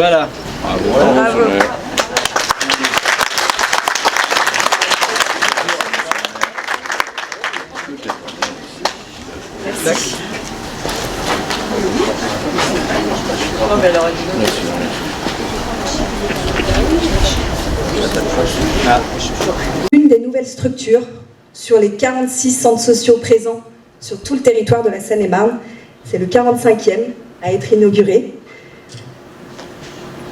Voilà. Bravo. Bravo. Merci. Oh, mais alors, Une des nouvelles structures sur les 46 centres sociaux présents sur tout le territoire de la Seine-et-Marne, c'est le 45e à être inauguré.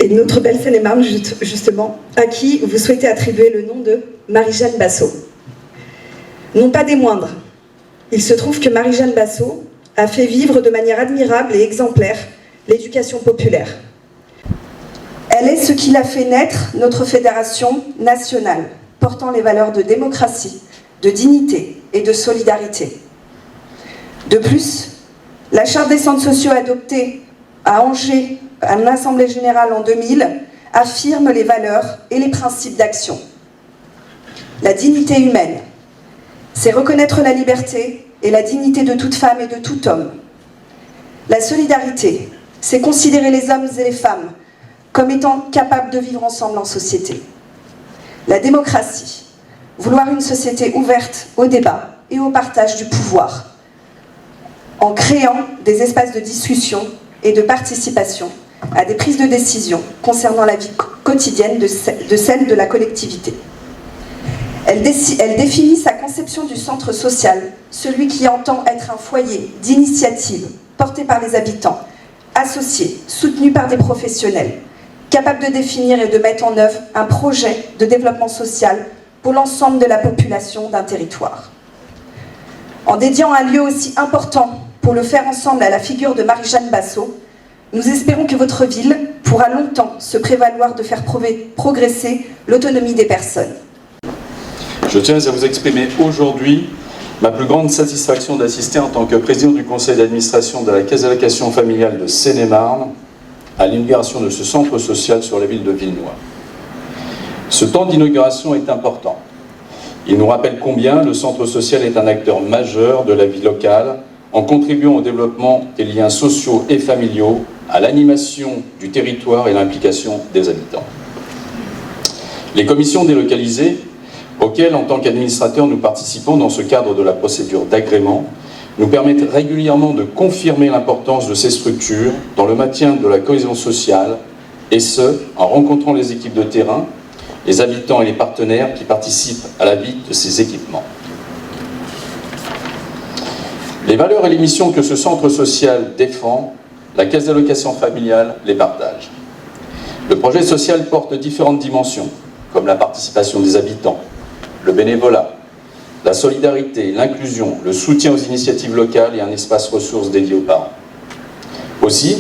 Et notre belle Seine-et-Marne, justement, à qui vous souhaitez attribuer le nom de Marie-Jeanne Bassot. Non pas des moindres. Il se trouve que Marie-Jeanne Bassot a fait vivre de manière admirable et exemplaire l'éducation populaire. Elle est ce qui l'a fait naître notre fédération nationale, portant les valeurs de démocratie, de dignité et de solidarité. De plus, la charte des centres sociaux adoptée à Angers, à l'Assemblée générale en 2000, affirme les valeurs et les principes d'action. La dignité humaine, c'est reconnaître la liberté et la dignité de toute femme et de tout homme. La solidarité, c'est considérer les hommes et les femmes comme étant capables de vivre ensemble en société. La démocratie, vouloir une société ouverte au débat et au partage du pouvoir, en créant des espaces de discussion et de participation à des prises de décision concernant la vie quotidienne de celle de la collectivité. Elle définit sa conception du centre social, celui qui entend être un foyer d'initiative porté par les habitants, associé, soutenu par des professionnels, capable de définir et de mettre en œuvre un projet de développement social pour l'ensemble de la population d'un territoire. En dédiant un lieu aussi important pour le faire ensemble à la figure de Marie-Jeanne Bassot, nous espérons que votre ville pourra longtemps se prévaloir de faire progresser l'autonomie des personnes. Je tiens à vous exprimer aujourd'hui ma plus grande satisfaction d'assister en tant que président du conseil d'administration de la Caisse d'allocation familiale de Seine-et-Marne à l'inauguration de ce centre social sur la ville de Villenoy. Ce temps d'inauguration est important. Il nous rappelle combien le centre social est un acteur majeur de la vie locale en contribuant au développement des liens sociaux et familiaux, à l'animation du territoire et l'implication des habitants. Les commissions délocalisées, auxquelles, en tant qu'administrateurs, nous participons dans ce cadre de la procédure d'agrément, nous permettent régulièrement de confirmer l'importance de ces structures dans le maintien de la cohésion sociale, et ce, en rencontrant les équipes de terrain, les habitants et les partenaires qui participent à la vie de ces équipements. Les valeurs et les missions que ce centre social défend, la Caisse d'allocation familiale les partage. Le projet social porte différentes dimensions, comme la participation des habitants, le bénévolat, la solidarité, l'inclusion, le soutien aux initiatives locales et un espace ressources dédié aux parents. Aussi,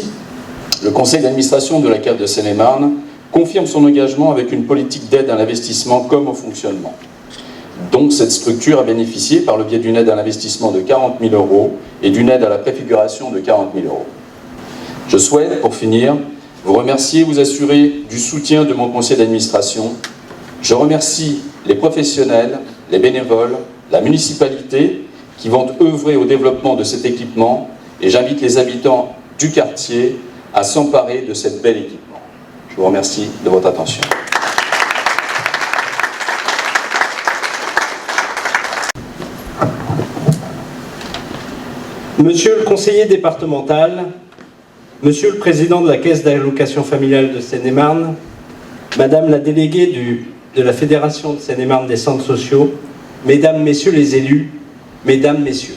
le conseil d'administration de la CAF de Seine-et-Marne confirme son engagement avec une politique d'aide à l'investissement comme au fonctionnement. Donc cette structure a bénéficié par le biais d'une aide à l'investissement de 40 000 € et d'une aide à la préfiguration de 40 000 €. Je souhaite, pour finir, vous remercier et vous assurer du soutien de mon conseil d'administration. Je remercie les professionnels, les bénévoles, la municipalité qui vont œuvrer au développement de cet équipement et j'invite les habitants du quartier à s'emparer de cet bel équipement. Je vous remercie de votre attention. Monsieur le conseiller départemental, Monsieur le président de la Caisse d'allocation familiale de Seine-et-Marne, Madame la déléguée de la Fédération de Seine-et-Marne des centres sociaux, Mesdames, Messieurs les élus, Mesdames, Messieurs.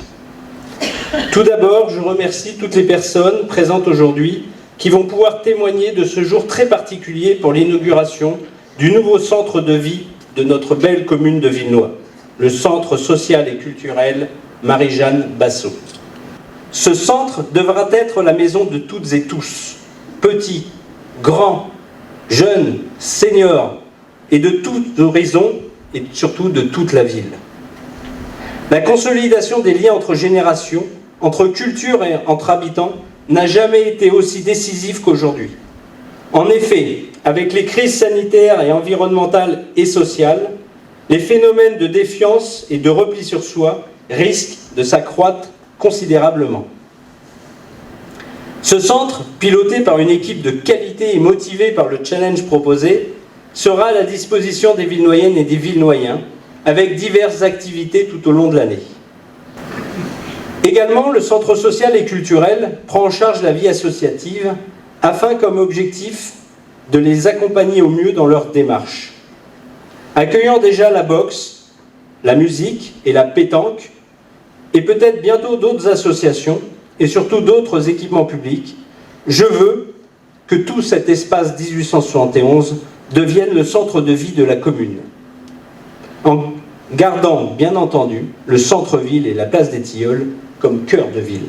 Tout d'abord, je remercie toutes les personnes présentes aujourd'hui qui vont pouvoir témoigner de ce jour très particulier pour l'inauguration du nouveau centre de vie de notre belle commune de Villenoy, le Centre social et culturel Marie-Jeanne Bassot. Ce centre devra être la maison de toutes et tous, petits, grands, jeunes, seniors, et de tous horizons, et surtout de toute la ville. La consolidation des liens entre générations, entre cultures et entre habitants, n'a jamais été aussi décisive qu'aujourd'hui. En effet, avec les crises sanitaires et environnementales et sociales, les phénomènes de défiance et de repli sur soi risquent de s'accroître considérablement. Ce centre, piloté par une équipe de qualité et motivé par le challenge proposé, sera à la disposition des Villenoyennes et des Villenoyens, avec diverses activités tout au long de l'année. Également, le centre social et culturel prend en charge la vie associative, afin comme objectif de les accompagner au mieux dans leur démarche. Accueillant déjà la boxe, la musique et la pétanque, et peut-être bientôt d'autres associations, et surtout d'autres équipements publics, je veux que tout cet espace 1871 devienne le centre de vie de la commune, en gardant, bien entendu, le centre-ville et la place des Tilleuls comme cœur de ville.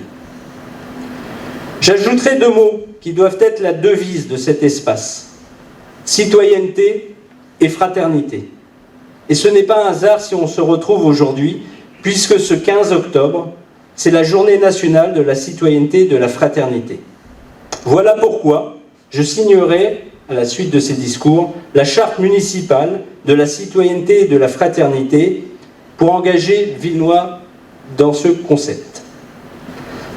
J'ajouterai 2 mots qui doivent être la devise de cet espace: citoyenneté et fraternité. Et ce n'est pas un hasard si on se retrouve aujourd'hui, puisque ce 15 octobre, c'est la journée nationale de la citoyenneté et de la fraternité. Voilà pourquoi je signerai, à la suite de ces discours, la charte municipale de la citoyenneté et de la fraternité pour engager Villenois dans ce concept.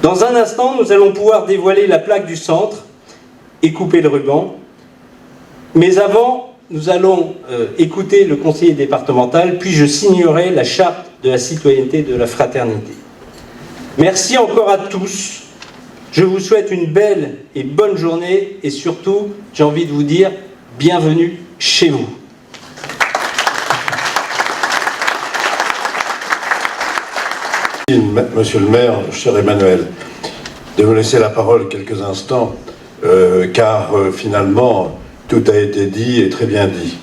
Dans un instant, nous allons pouvoir dévoiler la plaque du centre et couper le ruban. Mais avant, nous allons écouter le conseiller départemental, puis je signerai la charte de la citoyenneté et de la fraternité. Merci encore à tous. Je vous souhaite une belle et bonne journée et surtout, j'ai envie de vous dire, bienvenue chez vous. Monsieur le maire, cher Emmanuel, de vous laisser la parole quelques instants, car finalement, tout a été dit et très bien dit.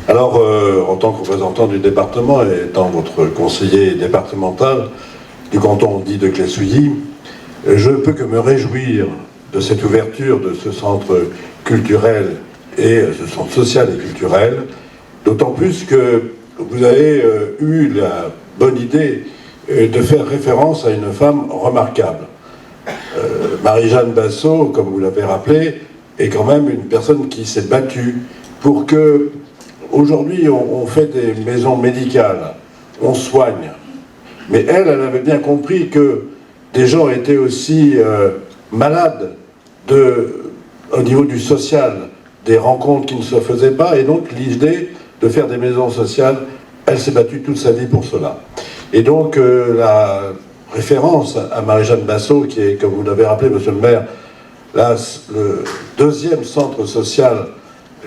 Alors, en tant que représentant du département et étant votre conseiller départemental du canton dit de Clé-Souilly, je ne peux que me réjouir de cette ouverture de ce centre culturel et ce centre social et culturel, d'autant plus que vous avez eu la bonne idée de faire référence à une femme remarquable. Marie-Jeanne Bassot, comme vous l'avez rappelé, est quand même une personne qui s'est battue pour que, aujourd'hui, on fait des maisons médicales, on soigne. Mais elle avait bien compris que des gens étaient aussi malades au niveau du social, des rencontres qui ne se faisaient pas, et donc l'idée de faire des maisons sociales, elle s'est battue toute sa vie pour cela. Et donc la référence à Marie-Jeanne Bassot, qui est, comme vous l'avez rappelé, monsieur le maire, là, le 2e centre social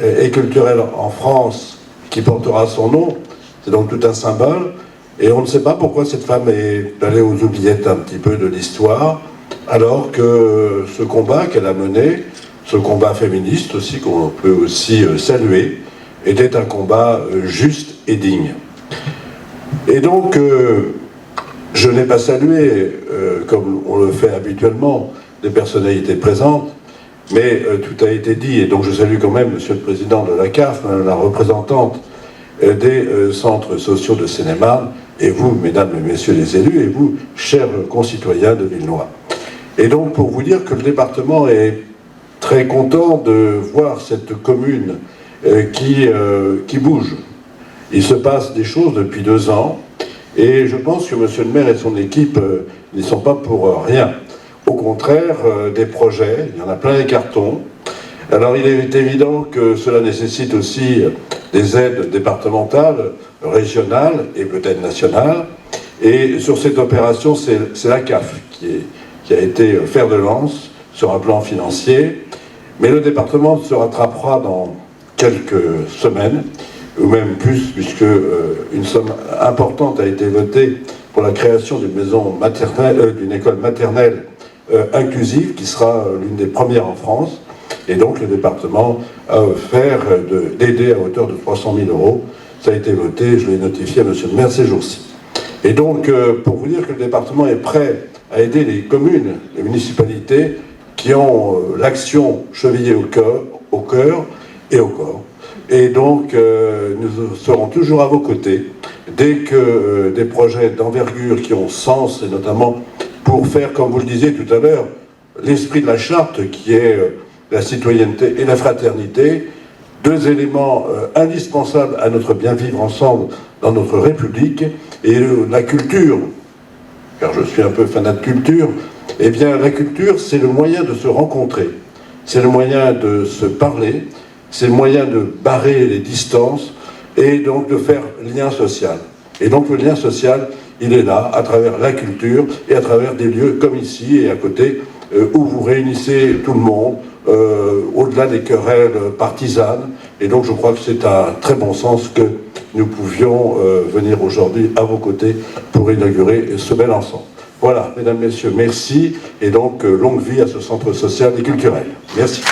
et culturel en France qui portera son nom, c'est donc tout un symbole. Et on ne sait pas pourquoi cette femme est allée aux oubliettes un petit peu de l'histoire, alors que ce combat qu'elle a mené, ce combat féministe aussi, qu'on peut aussi saluer, était un combat juste et digne. Et donc, je n'ai pas salué, comme on le fait habituellement, des personnalités présentes, mais tout a été dit, et donc je salue quand même monsieur le président de la CAF, la représentante des centres sociaux de Seine-et-Marne, et vous, mesdames et messieurs les élus, et vous, chers concitoyens de Villenois. Et donc, pour vous dire que le département est très content de voir cette commune qui bouge. Il se passe des choses depuis 2 ans, et je pense que monsieur le maire et son équipe n'y sont pas pour rien. Au contraire, des projets, il y en a plein les cartons. Alors il est évident que cela nécessite aussi des aides départementales, régionales et peut-être nationales. Et sur cette opération, c'est la CAF qui a été fer de lance sur un plan financier. Mais le département se rattrapera dans quelques semaines, ou même plus, puisque une somme importante a été votée pour la création d'une maison maternelle, d'une école maternelle inclusive, qui sera l'une des premières en France. Et donc le département a offert d'aider à hauteur de 300 000 €. Ça a été voté, je l'ai notifié à monsieur le maire ces jours-ci. Et donc, pour vous dire que le département est prêt à aider les communes, les municipalités, qui ont l'action chevillée au cœur et au corps. Et donc, nous serons toujours à vos côtés dès que des projets d'envergure qui ont sens, et notamment pour faire, comme vous le disiez tout à l'heure, l'esprit de la charte qui est la citoyenneté et la fraternité, 2 éléments indispensables à notre bien vivre ensemble dans notre République, et la culture, car je suis un peu fanat de culture, Eh bien, la culture, c'est le moyen de se rencontrer, c'est le moyen de se parler, c'est le moyen de barrer les distances et donc de faire lien social. Et donc le lien social, il est là, à travers la culture et à travers des lieux comme ici et à côté, où vous réunissez tout le monde, au-delà des querelles partisanes. Et donc je crois que c'est un très bon sens que nous pouvions venir aujourd'hui à vos côtés pour inaugurer ce bel ensemble. Voilà, mesdames, messieurs, merci, et donc longue vie à ce centre social et culturel. Merci.